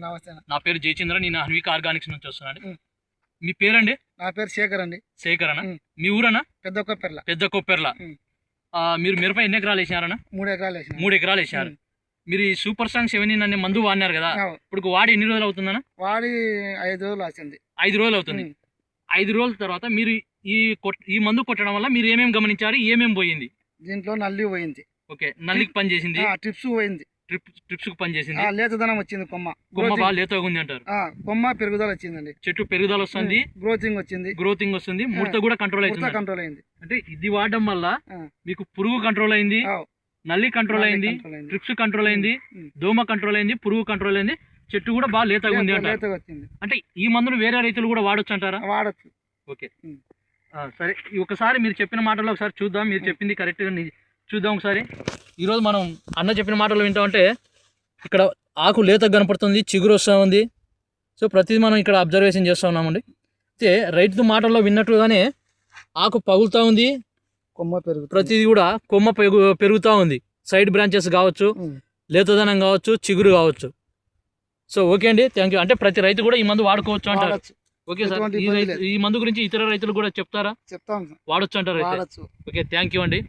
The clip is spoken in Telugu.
నమస్తే. నా పేరు జయచంద్ర, నేను హన్విక ఆర్గానిక్స్ నుంచి వస్తున్నాను. మీ పేరండి? నా పేరు శేఖర్ అండి. శేఖర్ అన్న. మీ ఊరన్నా? పెద్ద కొప్పెర్ల. మీరు మిరప ఎన్ని ఎకరాలు వేసినారన్నా? 3 ఎకరాలు వేసిన. 3 ఎకరాలు వేసినారు. మీరు ఈ సూపర్ స్ట్రాంగ్ 17 అనే మందు వాడినారు కదా, ఇప్పుడు వాడి ఎన్ని రోజులు అవుతుందన్నా? వాడి 5 రోజులు వచ్చింది. 5 రోజులు అవుతుంది. 5 రోజుల తర్వాత మీరు ఈ మందు కొట్టడం వల్ల మీరు ఏమేమి గమనించారు, ఏమేమి పోయింది? దీంట్లో నల్లి పోయింది. ఓకే, నల్లికి పని చేసింది. ట్రిప్స్ పోయింది. ట్రిప్స్ కు పని చేసింది. లేతదనం వచ్చింది. కొమ్మ బాగా లేతగా ఉంది అంటారు. కొమ్మ పెరుగుదల వచ్చిందండి. చెట్టు పెరుగుదల వస్తుంది, గ్రోతింగ్ వస్తుంది, ముడత కూడా కంట్రోల్ అయింది. అంటే ఇది వాడడం వల్ల మీకు పురుగు కంట్రోల్ అయింది, నల్లి కంట్రోల్ అయింది, ట్రిప్స్ కంట్రోల్ అయింది, దోమ కంట్రోల్ అయింది, పురుగు కంట్రోల్ అయింది, చెట్టు కూడా బాగా లేతగా ఉంది అంటారు. అంటే ఈ మందును వేరే రైతులు కూడా వాడొచ్చు అంటారా? వాడచ్చు. ఓకే, సరే. ఒకసారి మీరు చెప్పిన మాటల్లో ఒకసారి చూద్దాం, మీరు చెప్పింది కరెక్ట్గా చూద్దాం ఒకసారి. ఈరోజు మనం అన్న చెప్పిన మాటలు వింటామంటే ఇక్కడ ఆకు లేతగా కనపడుతుంది, చిగురు వస్తూ ఉంది. సో ప్రతిదీ మనం ఇక్కడ అబ్జర్వేషన్ చేస్తూ ఉన్నామండి. అయితే రైతు మాటల్లో విన్నట్టుగానే ఆకు పగులుతూ ఉంది, ప్రతిదీ కూడా కొమ్మ పెరుగుతూ ఉంది. సైడ్ బ్రాంచెస్ కావచ్చు, లేతదనం కావచ్చు, చిగురు కావచ్చు. సో ఓకే అండి, థ్యాంక్ యూ. అంటే ప్రతి రైతు కూడా ఈ మందు వాడుకోవచ్చు అంటారు. ఓకే సార్, ఈ మందు గురించి ఇతర రైతులు కూడా చెప్తారా? చెప్తాం. వాడొచ్చు అంటారు. ఓకే, థ్యాంక్ యూ అండి.